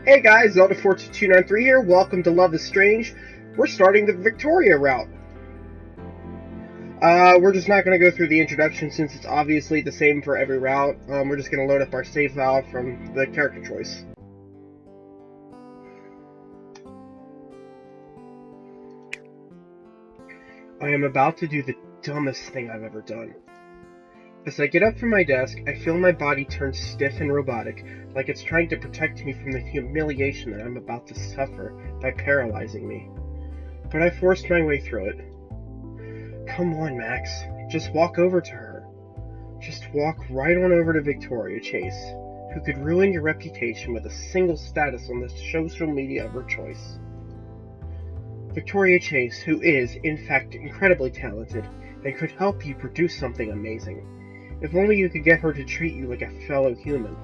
Hey guys, Zelda42293 here. Welcome to Love is Strange. We're starting the Victoria route. We're just not going to go through the introduction since it's obviously the same for every route. We're just going to load up our save file from the character choice. I am about to do the dumbest thing I've ever done. As I get up from my desk, I feel my body turn stiff and robotic, like it's trying to protect me from the humiliation that I'm about to suffer by paralyzing me. But I forced my way through it. Come on, Max. Just walk over to her. Just walk right on over to Victoria Chase, who could ruin your reputation with a single status on the social media of her choice. Victoria Chase, who is, in fact, incredibly talented, and could help you produce something amazing. If only you could get her to treat you like a fellow human.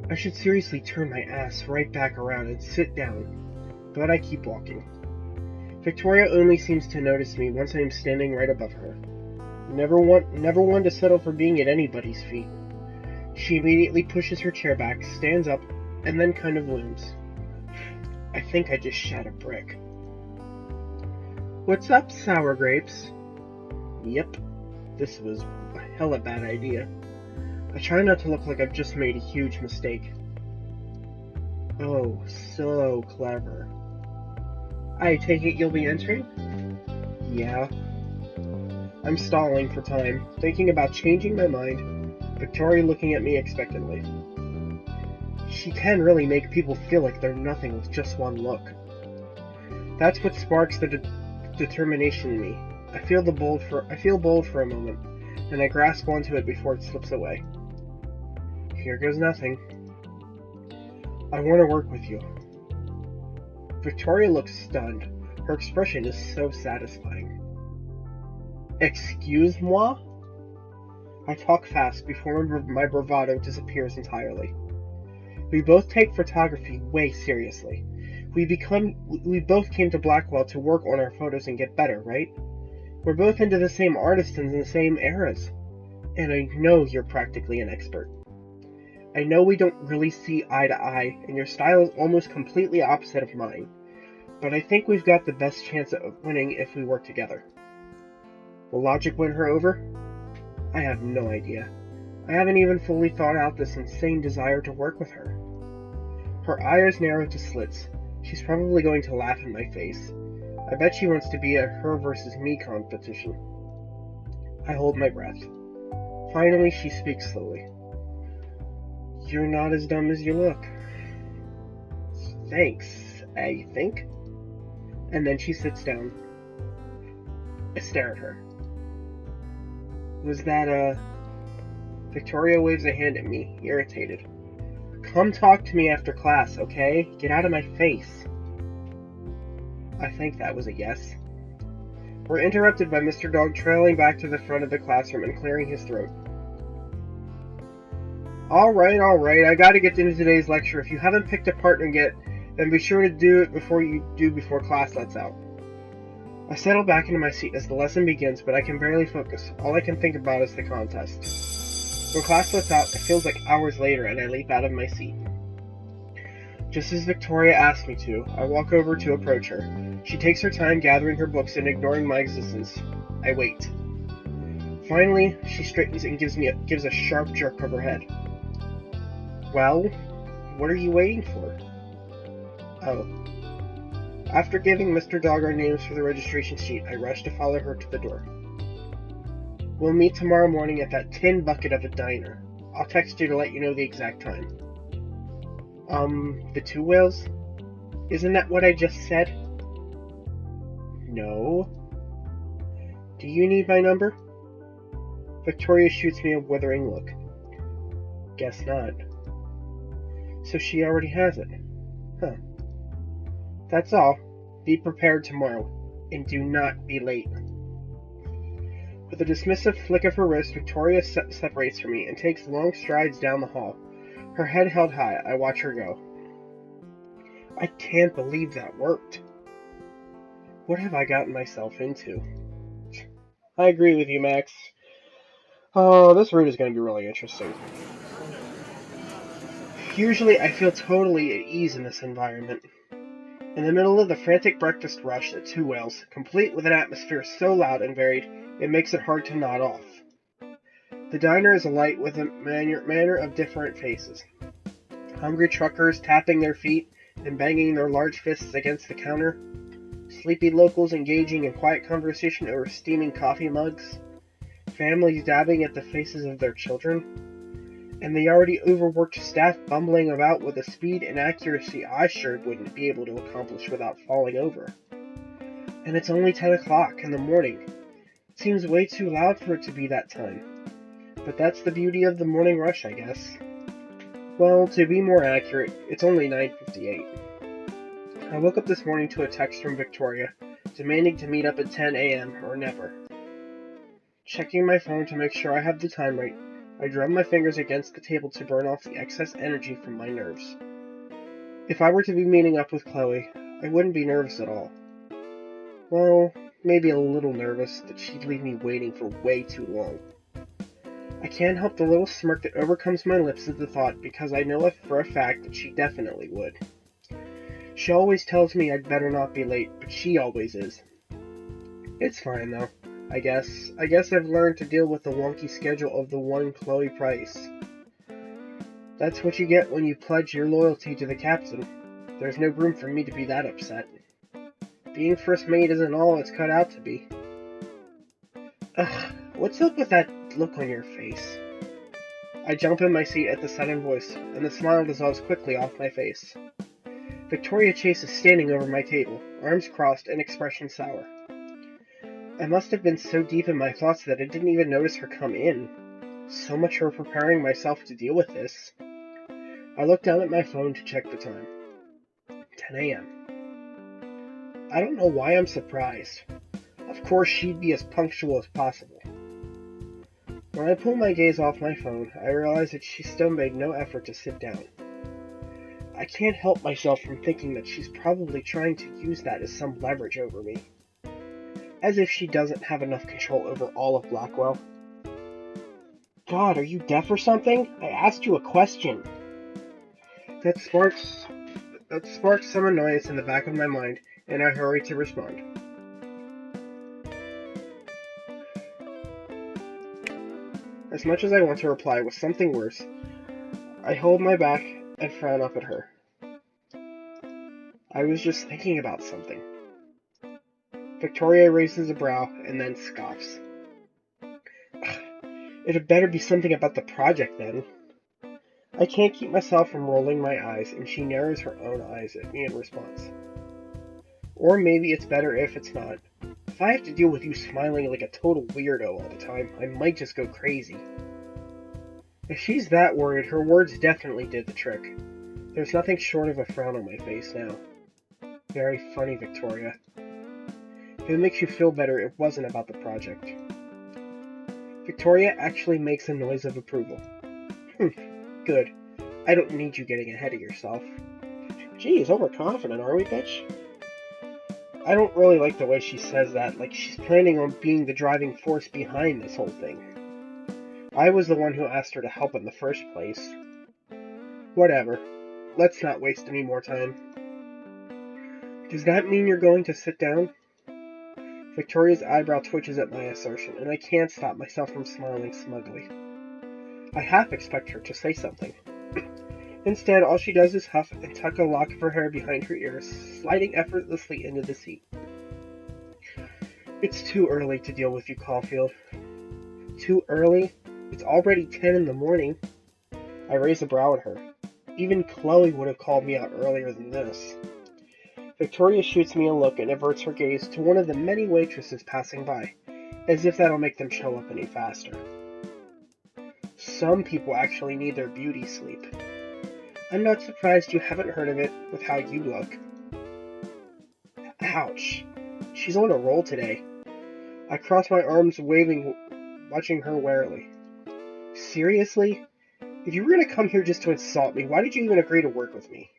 I should seriously turn my ass right back around and sit down, but I keep walking. Victoria only seems to notice me once I am standing right above her. Never one to settle for being at anybody's feet. She immediately pushes her chair back, stands up, and then kind of looms. I think I just shat a brick. What's up, sour grapes? Yep, this was a hella bad idea. I try not to look like I've just made a huge mistake. Oh, so clever. I take it you'll be entering? Yeah. I'm stalling for time, thinking about changing my mind, Victoria looking at me expectantly. She can really make people feel like they're nothing with just one look. That's what sparks the determination in me. I feel bold for a moment, and I grasp onto it before it slips away. Here goes nothing. I want to work with you. Victoria looks stunned. Her expression is so satisfying. Excuse-moi? I talk fast before my bravado disappears entirely. We both take photography way seriously. We both came to Blackwell to work on our photos and get better, right? We're both into the same artists and the same eras. And I know you're practically an expert. I know we don't really see eye to eye, and your style is almost completely opposite of mine. But I think we've got the best chance of winning if we work together. Will logic win her over? I have no idea. I haven't even fully thought out this insane desire to work with her. Her eyes narrow to slits. She's probably going to laugh in my face. I bet she wants to be a her versus me competition. I hold my breath. Finally, she speaks slowly. You're not as dumb as you look. Thanks, I think. And then she sits down. I stare at her. Was that, Victoria waves a hand at me, irritated. Come talk to me after class, okay? Get out of my face. I think that was a yes. We're interrupted by Mr. Dog trailing back to the front of the classroom and clearing his throat. Alright, I gotta get into today's lecture. If you haven't picked a partner yet, then be sure to do it before class lets out. I settle back into my seat as the lesson begins, but I can barely focus. All I can think about is the contest. When class lets out, it feels like hours later, and I leap out of my seat. Just as Victoria asked me to, I walk over to approach her. She takes her time gathering her books and ignoring my existence. I wait. Finally, she straightens and gives a sharp jerk of her head. Well, what are you waiting for? Oh. After giving Mr. Dog our names for the registration sheet, I rush to follow her to the door. We'll meet tomorrow morning at that tin bucket of a diner. I'll text you to let you know the exact time. The two whales? Isn't that what I just said? No. Do you need my number? Victoria shoots me a withering look. Guess not. So she already has it. Huh. That's all. Be prepared tomorrow, and do not be late. With a dismissive flick of her wrist, Victoria separates from me and takes long strides down the hall. Her head held high, I watch her go. I can't believe that worked. What have I gotten myself into? I agree with you, Max. Oh, this route is going to be really interesting. Usually I feel totally at ease in this environment. In the middle of the frantic breakfast rush at Two Whales, complete with an atmosphere so loud and varied, it makes it hard to nod off. The diner is alight with a manner of different faces. Hungry truckers tapping their feet and banging their large fists against the counter. Sleepy locals engaging in quiet conversation over steaming coffee mugs. Families dabbing at the faces of their children. And the already overworked staff bumbling about with a speed and accuracy I sure wouldn't be able to accomplish without falling over. And it's only 10 o'clock in the morning. It seems way too loud for it to be that time. But that's the beauty of the morning rush, I guess. Well, to be more accurate, it's only 9:58. I woke up this morning to a text from Victoria, demanding to meet up at 10 a.m. or never. Checking my phone to make sure I have the time right, I drum my fingers against the table to burn off the excess energy from my nerves. If I were to be meeting up with Chloe, I wouldn't be nervous at all. Well, maybe a little nervous that she'd leave me waiting for way too long. I can't help the little smirk that overcomes my lips at the thought because I know for a fact that she definitely would. She always tells me I'd better not be late, but she always is. It's fine though, I guess. I guess I've learned to deal with the wonky schedule of the one Chloe Price. That's what you get when you pledge your loyalty to the captain. There's no room for me to be that upset. Being first mate isn't all it's cut out to be. Ugh, what's up with that look on your face? I jump in my seat at the sudden voice, and the smile dissolves quickly off my face. Victoria Chase is standing over my table, arms crossed and expression sour. I must have been so deep in my thoughts that I didn't even notice her come in. So much for preparing myself to deal with this. I look down at my phone to check the time. 10 a.m. I don't know why I'm surprised. Of course she'd be as punctual as possible. When I pull my gaze off my phone, I realize that she still made no effort to sit down. I can't help myself from thinking that she's probably trying to use that as some leverage over me. As if she doesn't have enough control over all of Blackwell. God, are you deaf or something? I asked you a question. That sparks some annoyance in the back of my mind, and I hurry to respond. As much as I want to reply with something worse, I hold my back and frown up at her. I was just thinking about something. Victoria raises a brow and then scoffs. It had better be something about the project then. I can't keep myself from rolling my eyes, and she narrows her own eyes at me in response. Or maybe it's better if it's not. If I have to deal with you smiling like a total weirdo all the time, I might just go crazy. If she's that worried, her words definitely did the trick. There's nothing short of a frown on my face now. Very funny, Victoria. If it makes you feel better, it wasn't about the project. Victoria actually makes a noise of approval. Good. I don't need you getting ahead of yourself. Geez, overconfident, are we, bitch? I don't really like the way she says that, like she's planning on being the driving force behind this whole thing. I was the one who asked her to help in the first place. Whatever. Let's not waste any more time. Does that mean you're going to sit down? Victoria's eyebrow twitches at my assertion, and I can't stop myself from smiling smugly. I half expect her to say something. Instead, all she does is huff and tuck a lock of her hair behind her ears, sliding effortlessly into the seat. It's too early to deal with you, Caulfield. Too early? It's already 10 in the morning. I raise a brow at her. Even Chloe would have called me out earlier than this. Victoria shoots me a look and averts her gaze to one of the many waitresses passing by, as if that'll make them show up any faster. Some people actually need their beauty sleep. I'm not surprised you haven't heard of it with how you look. Ouch. She's on a roll today. I cross my arms, watching her warily. Seriously? If you were going to come here just to insult me, why did you even agree to work with me?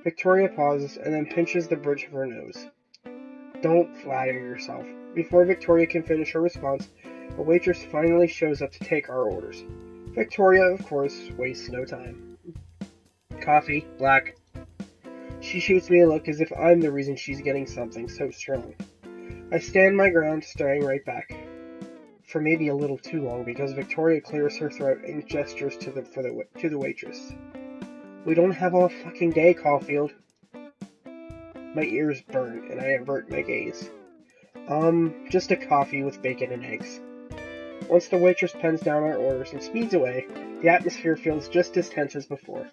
Victoria pauses and then pinches the bridge of her nose. Don't flatter yourself. Before Victoria can finish her response, a waitress finally shows up to take our orders. Victoria, of course, wastes no time. Coffee, black. She shoots me a look as if I'm the reason she's getting something so strong. I stand my ground, staring right back. For maybe a little too long, because Victoria clears her throat and gestures to the waitress. We don't have all fucking day, Caulfield. My ears burn, and I avert my gaze. Just a coffee with bacon and eggs. Once the waitress pens down our orders and speeds away, the atmosphere feels just as tense as before.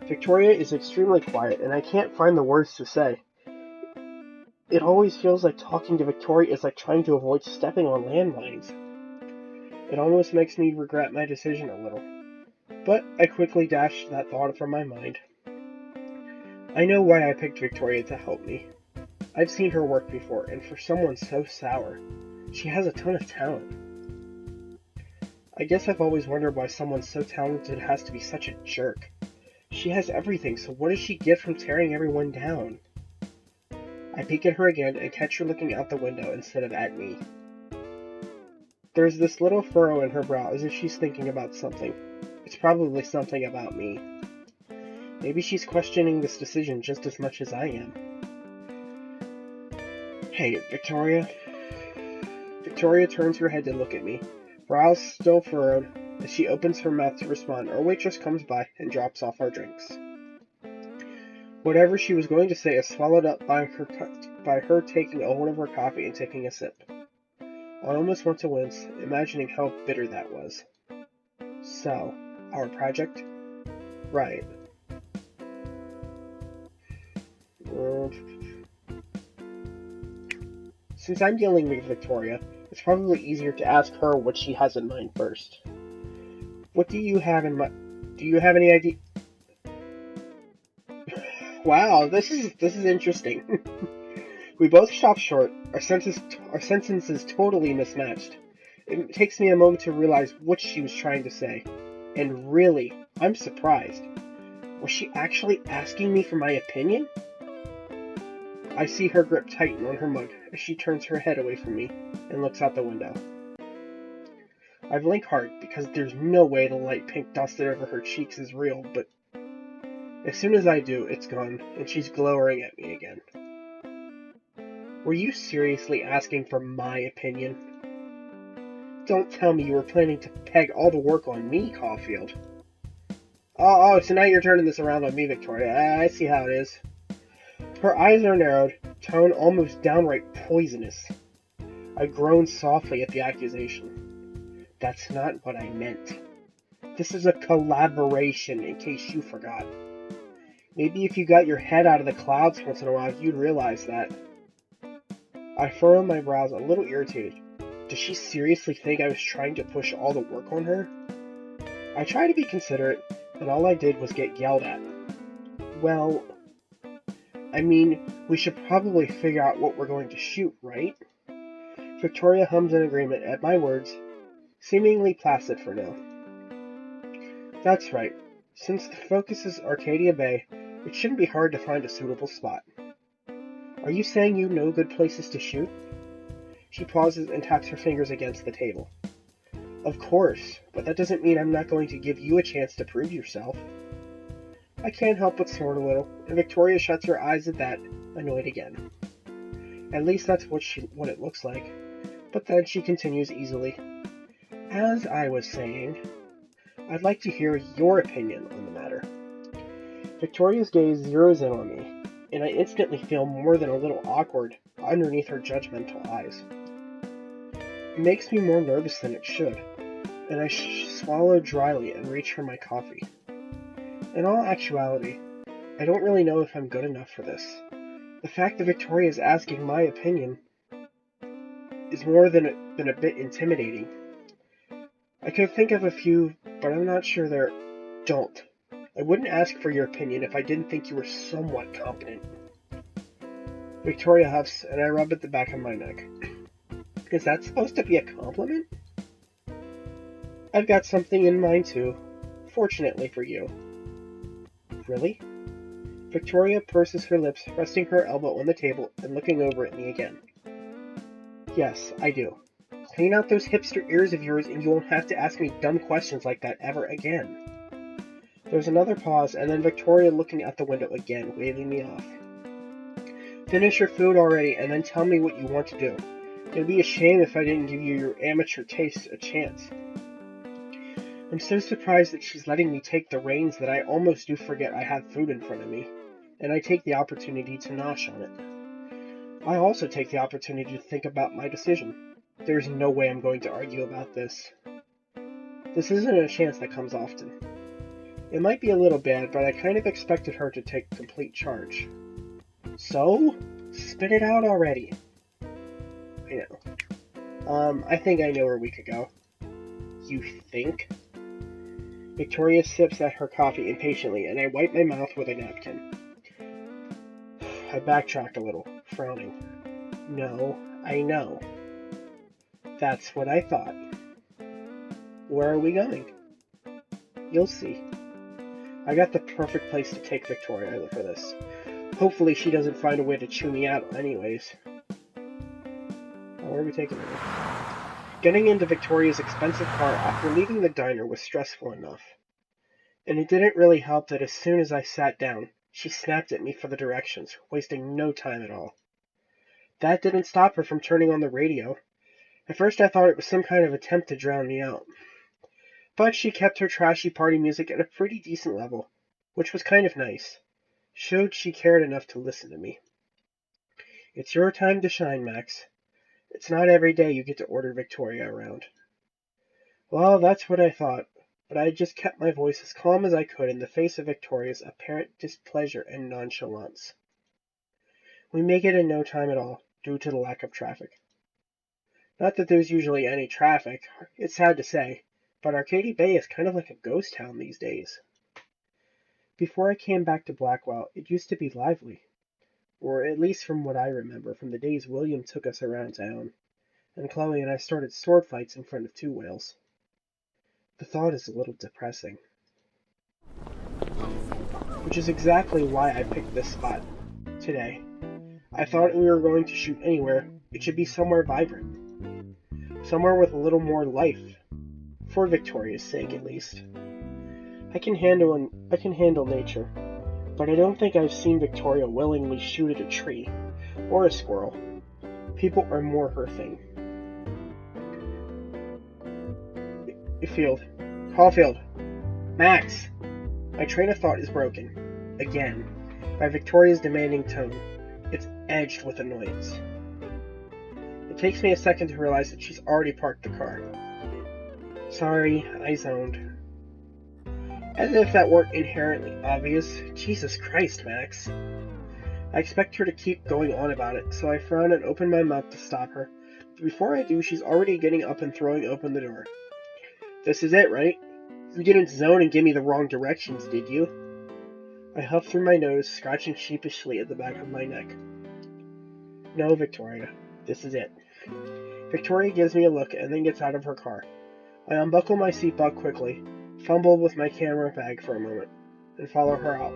Victoria is extremely quiet, and I can't find the words to say. It always feels like talking to Victoria is like trying to avoid stepping on landmines. It almost makes me regret my decision a little. But I quickly dash that thought from my mind. I know why I picked Victoria to help me. I've seen her work before, and for someone so sour, she has a ton of talent. I guess I've always wondered why someone so talented has to be such a jerk. She has everything, so what does she get from tearing everyone down? I peek at her again and catch her looking out the window instead of at me. There's this little furrow in her brow as if she's thinking about something. It's probably something about me. Maybe she's questioning this decision just as much as I am. Hey, Victoria. Victoria turns her head to look at me, brows still furrowed. As she opens her mouth to respond, our waitress comes by and drops off our drinks. Whatever she was going to say is swallowed up by her taking a hold of her coffee and taking a sip. I almost want to wince, imagining how bitter that was. So, our project? Right. Since I'm dealing with Victoria, it's probably easier to ask her what she has in mind first. What do you have in mind? Do you have any idea? Wow, this is interesting. We both stop short, our sentences totally mismatched. It takes me a moment to realize what she was trying to say. And really, I'm surprised. Was she actually asking me for my opinion? I see her grip tighten on her mug as she turns her head away from me and looks out the window. I blink hard because there's no way the light pink dusted over her cheeks is real, but as soon as I do, it's gone, and she's glowering at me again. Were you seriously asking for my opinion? Don't tell me you were planning to peg all the work on me, Caulfield. Oh, so now you're turning this around on me, Victoria. I see how it is. Her eyes are narrowed, tone almost downright poisonous. I groan softly at the accusation. That's not what I meant. This is a collaboration, in case you forgot. Maybe if you got your head out of the clouds once in a while, you'd realize that. I furrow my brows a little irritated. Does she seriously think I was trying to push all the work on her? I try to be considerate, and all I did was get yelled at. Well, I mean, we should probably figure out what we're going to shoot, right? Victoria hums in agreement at my words, seemingly placid for now. That's right. Since the focus is Arcadia Bay, it shouldn't be hard to find a suitable spot. Are you saying you know good places to shoot? She pauses and taps her fingers against the table. Of course, but that doesn't mean I'm not going to give you a chance to prove yourself. I can't help but snort a little, and Victoria shuts her eyes at that, annoyed again. At least that's what it looks like. But then she continues easily. As I was saying, I'd like to hear your opinion on the matter. Victoria's gaze zeroes in on me, and I instantly feel more than a little awkward underneath her judgmental eyes. It makes me more nervous than it should, and I swallow dryly and reach for my coffee. In all actuality, I don't really know if I'm good enough for this. The fact that Victoria is asking my opinion is more than a bit intimidating. I could think of a few, but I'm not sure they're... Don't. I wouldn't ask for your opinion if I didn't think you were somewhat competent. Victoria huffs, and I rub at the back of my neck. Is that supposed to be a compliment? I've got something in mind too, fortunately for you. Really? Victoria purses her lips, resting her elbow on the table and looking over at me again. Yes, I do. Clean out those hipster ears of yours and you won't have to ask me dumb questions like that ever again. There was another pause, and then Victoria looking out the window again, waving me off. Finish your food already, and then tell me what you want to do. It'd be a shame if I didn't give you your amateur taste a chance. I'm so surprised that she's letting me take the reins that I almost do forget I have food in front of me, and I take the opportunity to nosh on it. I also take the opportunity to think about my decision. There's no way I'm going to argue about this. This isn't a chance that comes often. It might be a little bad, but I kind of expected her to take complete charge. So? Spit it out already. I know. I think I know where we could go. You think? Victoria sips at her coffee impatiently, and I wipe my mouth with a napkin. I backtrack a little, frowning. No, I know. That's what I thought. Where are we going? You'll see. I got the perfect place to take Victoria for this. Hopefully she doesn't find a way to chew me out anyways. Where are we taking her? Getting into Victoria's expensive car after leaving the diner was stressful enough. And it didn't really help that as soon as I sat down, she snapped at me for the directions, wasting no time at all. That didn't stop her from turning on the radio. At first I thought it was some kind of attempt to drown me out. But she kept her trashy party music at a pretty decent level, which was kind of nice. Showed she cared enough to listen to me. It's your time to shine, Max. It's not every day you get to order Victoria around. Well, that's what I thought, but I just kept my voice as calm as I could in the face of Victoria's apparent displeasure and nonchalance. We make it in no time at all, due to the lack of traffic. Not that there's usually any traffic, it's sad to say, but Arcady Bay is kind of like a ghost town these days. Before I came back to Blackwell, it used to be lively. Or at least from what I remember from the days William took us around town, and Chloe and I started sword fights in front of two whales. The thought is a little depressing. Which is exactly why I picked this spot today. I thought if we were going to shoot anywhere, it should be somewhere vibrant. Somewhere with a little more life. For Victoria's sake, at least. I can handle nature, but I don't think I've seen Victoria willingly shoot at a tree, or a squirrel. People are more her thing. Caulfield. Max! My train of thought is broken. Again. By Victoria's demanding tone. It's edged with annoyance. It takes me a second to realize that she's already parked the car. Sorry, I zoned. As if that weren't inherently obvious. Jesus Christ, Max. I expect her to keep going on about it, so I frown and open my mouth to stop her. But before I do, she's already getting up and throwing open the door. This is it, right? You didn't zone and give me the wrong directions, did you? I huff through my nose, scratching sheepishly at the back of my neck. No, Victoria. This is it. Victoria gives me a look and then gets out of her car. I unbuckle my seatbelt quickly, fumble with my camera bag for a moment, and follow her out.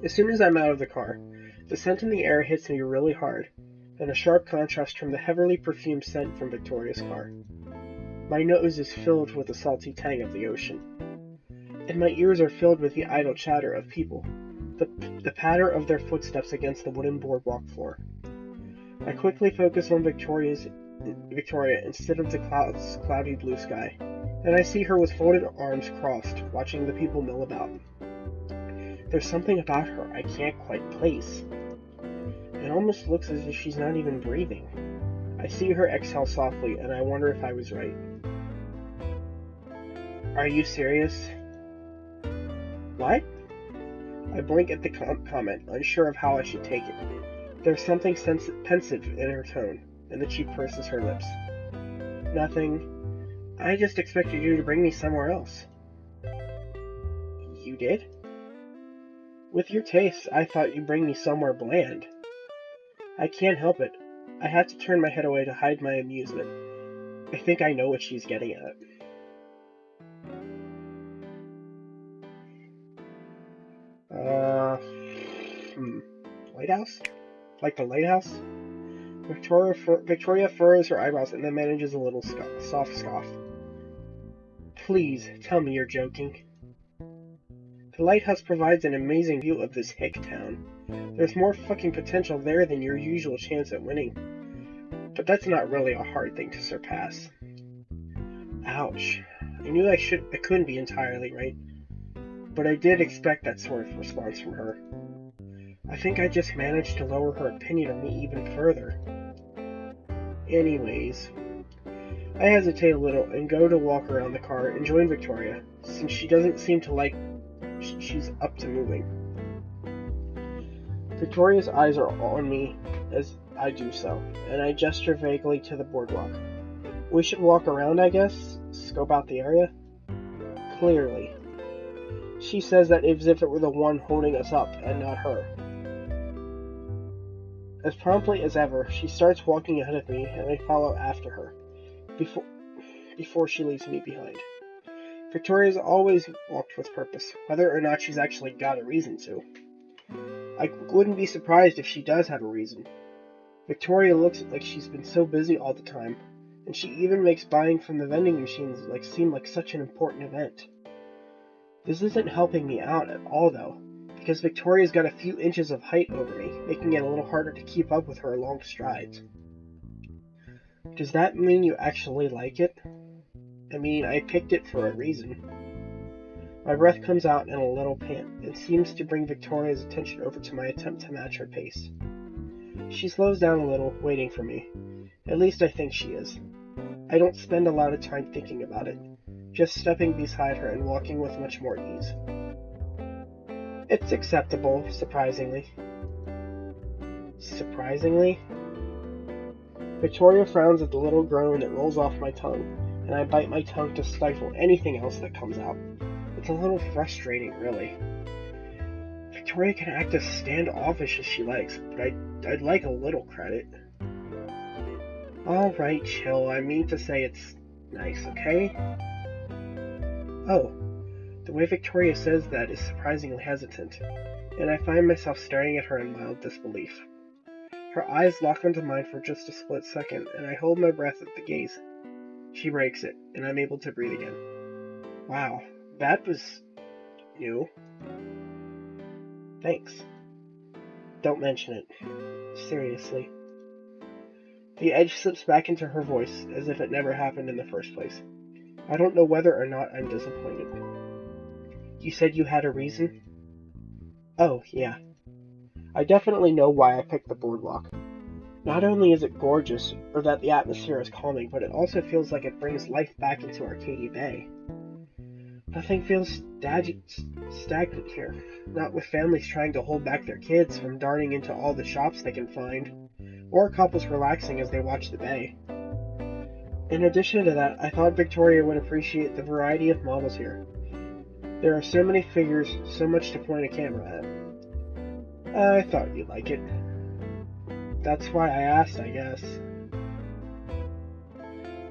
As soon as I'm out of the car, the scent in the air hits me really hard, and a sharp contrast from the heavily perfumed scent from Victoria's car. My nose is filled with the salty tang of the ocean, and my ears are filled with the idle chatter of people, the patter of their footsteps against the wooden boardwalk floor. I quickly focus on Victoria instead of the cloudy blue sky, and I see her with folded arms crossed, watching the people mill about. There's something about her I can't quite place. It almost looks as if she's not even breathing. I see her exhale softly, and I wonder if I was right. Are you serious? What? I blink at the comment, unsure of how I should take it. There's something pensive in her tone, and then she purses her lips. Nothing. I just expected you to bring me somewhere else. You did? With your tastes, I thought you'd bring me somewhere bland. I can't help it. I have to turn my head away to hide my amusement. I think I know what she's getting at. Lighthouse? Like the lighthouse? Victoria furrows her eyebrows and then manages a little soft scoff. Please, tell me you're joking. The lighthouse provides an amazing view of this hick town. There's more fucking potential there than your usual chance at winning. But that's not really a hard thing to surpass. Ouch. I knew I couldn't be entirely right. But I did expect that sort of response from her. I think I just managed to lower her opinion of me even further. Anyways, I hesitate a little and go to walk around the car and join Victoria, since she doesn't seem to like she's up to moving. Victoria's eyes are on me as I do so, and I gesture vaguely to the boardwalk. We should walk around, I guess? Scope out the area? Clearly. She says that as if it were the one holding us up, and not her. As promptly as ever, she starts walking ahead of me, and I follow after her, before she leaves me behind. Victoria's always walked with purpose, whether or not she's actually got a reason to. I wouldn't be surprised if she does have a reason. Victoria looks like she's been so busy all the time, and she even makes buying from the vending machines seem like such an important event. This isn't helping me out at all, though, because Victoria's got a few inches of height over me, making it a little harder to keep up with her long strides. Does that mean you actually like it? I mean, I picked it for a reason. My breath comes out in a little pant and seems to bring Victoria's attention over to my attempt to match her pace. She slows down a little, waiting for me. At least I think she is. I don't spend a lot of time thinking about it, just stepping beside her and walking with much more ease. It's acceptable, surprisingly. Surprisingly? Victoria frowns at the little groan that rolls off my tongue, and I bite my tongue to stifle anything else that comes out. It's a little frustrating, really. Victoria can act as standoffish as she likes, but I'd like a little credit. Alright, chill. I mean to say it's nice, okay? Oh, the way Victoria says that is surprisingly hesitant, and I find myself staring at her in mild disbelief. Her eyes lock onto mine for just a split second, and I hold my breath at the gaze. She breaks it, and I'm able to breathe again. Wow, that was new. Thanks. Don't mention it. Seriously. The edge slips back into her voice, as if it never happened in the first place. I don't know whether or not I'm disappointed. You said you had a reason? Oh, yeah. I definitely know why I picked the boardwalk. Not only is it gorgeous, or that the atmosphere is calming, but it also feels like it brings life back into Arcadia Bay. Nothing feels stagnant here, not with families trying to hold back their kids from darting into all the shops they can find, or couples relaxing as they watch the bay. In addition to that, I thought Victoria would appreciate the variety of models here. There are so many figures, so much to point a camera at. I thought you'd like it. That's why I asked, I guess.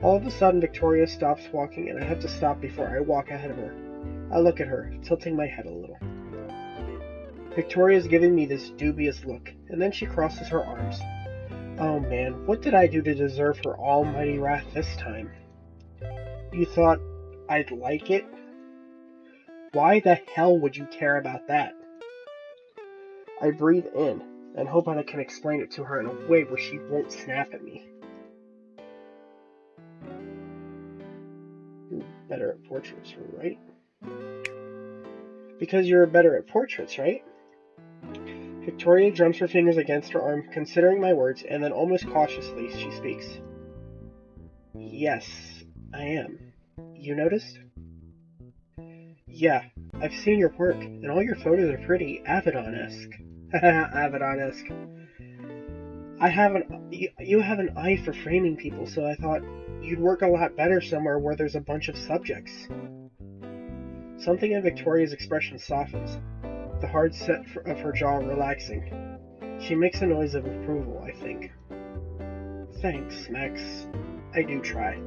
All of a sudden, Victoria stops walking, and I have to stop before I walk ahead of her. I look at her, tilting my head a little. Victoria's giving me this dubious look, and then she crosses her arms. Oh man, what did I do to deserve her almighty wrath this time? You thought I'd like it? Why the hell would you care about that? I breathe in, and hope I can explain it to her in a way where she won't snap at me. You're better at portraits, right? Because you're better at portraits, right? Victoria drums her fingers against her arm, considering my words, and then almost cautiously she speaks. Yes, I am. You noticed? Yeah, I've seen your work, and all your photos are pretty Avedon-esque. Avedon-esque. You have an eye for framing people, so I thought you'd work a lot better somewhere where there's a bunch of subjects. Something in Victoria's expression softens, the hard set of her jaw relaxing. She makes a noise of approval, I think. Thanks, Max. I do try.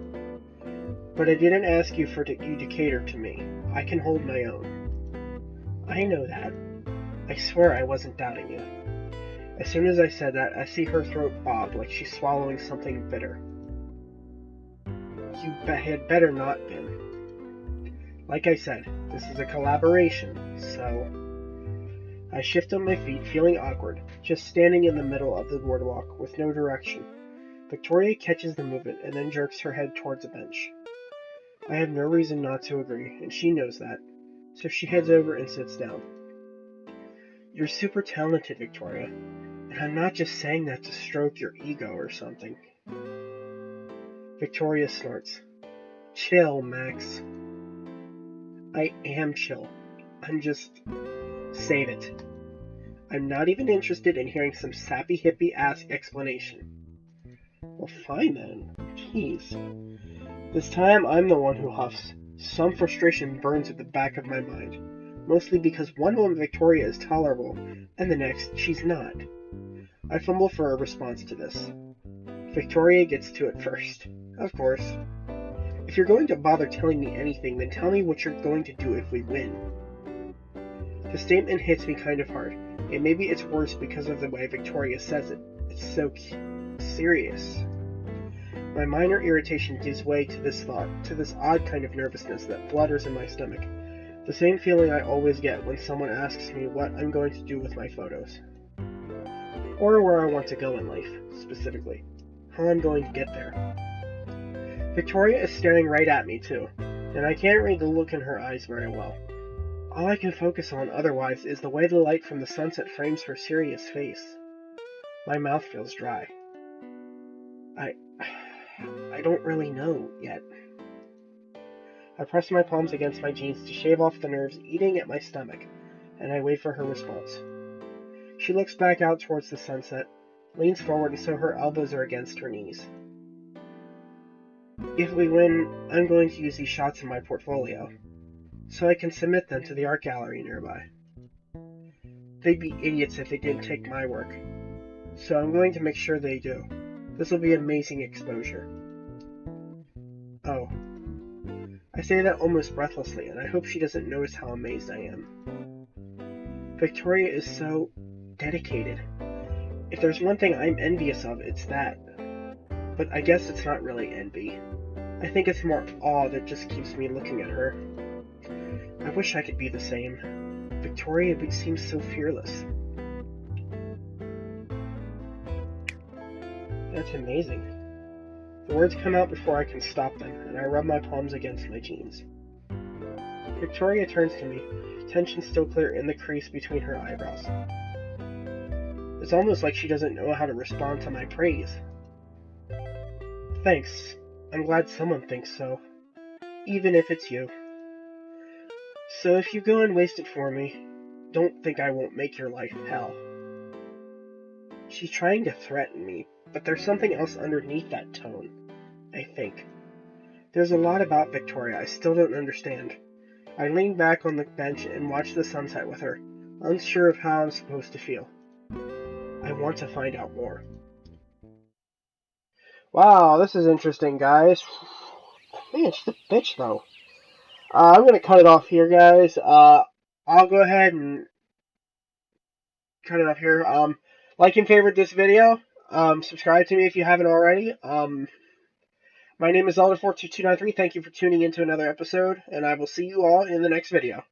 But I didn't ask you to cater to me. I can hold my own. I know that. I swear I wasn't doubting you. As soon as I said that, I see her throat bob like she's swallowing something bitter. You had better not been. Like I said, this is a collaboration, so... I shift on my feet, feeling awkward, just standing in the middle of the boardwalk with no direction. Victoria catches the movement and then jerks her head towards a bench. I have no reason not to agree, and she knows that, so she heads over and sits down. You're super talented, Victoria, and I'm not just saying that to stroke your ego or something. Victoria snorts. Chill, Max. I am chill. I'm just... Save it. I'm not even interested in hearing some sappy hippie-ass explanation. Well, fine then. Jeez. This time I'm the one who huffs. Some frustration burns at the back of my mind, mostly because one moment Victoria is tolerable, and the next she's not. I fumble for a response to this. Victoria gets to it first. Of course. If you're going to bother telling me anything, then tell me what you're going to do if we win. The statement hits me kind of hard, and maybe it's worse because of the way Victoria says it. It's so serious. My minor irritation gives way to this thought, to this odd kind of nervousness that flutters in my stomach. The same feeling I always get when someone asks me what I'm going to do with my photos. Or where I want to go in life, specifically. How I'm going to get there. Victoria is staring right at me, too, and I can't read the look in her eyes very well. All I can focus on otherwise is the way the light from the sunset frames her serious face. My mouth feels dry. I don't really know yet. I press my palms against my jeans to shave off the nerves eating at my stomach, and I wait for her response. She looks back out towards the sunset, leans forward and so her elbows are against her knees. If we win, I'm going to use these shots in my portfolio, so I can submit them to the art gallery nearby. They'd be idiots if they didn't take my work, so I'm going to make sure they do. This will be amazing exposure. Oh. I say that almost breathlessly, and I hope she doesn't notice how amazed I am. Victoria is so dedicated. If there's one thing I'm envious of, it's that. But I guess it's not really envy. I think it's more awe that just keeps me looking at her. I wish I could be the same. Victoria seems so fearless. That's amazing. The words come out before I can stop them, and I rub my palms against my jeans. Victoria turns to me, tension still clear in the crease between her eyebrows. It's almost like she doesn't know how to respond to my praise. Thanks. I'm glad someone thinks so. Even if it's you. So if you go and waste it for me, don't think I won't make your life hell. She's trying to threaten me, but there's something else underneath that tone, I think. There's a lot about Victoria I still don't understand. I lean back on the bench and watch the sunset with her, unsure of how I'm supposed to feel. I want to find out more. Wow, this is interesting, guys. Man, she's a bitch, though. I'm going to cut it off here, guys. I'll go ahead and cut it off here. Like and favorite this video. Subscribe to me if you haven't already. My name is Zelda42293. Thank you for tuning into another episode, and I will see you all in the next video.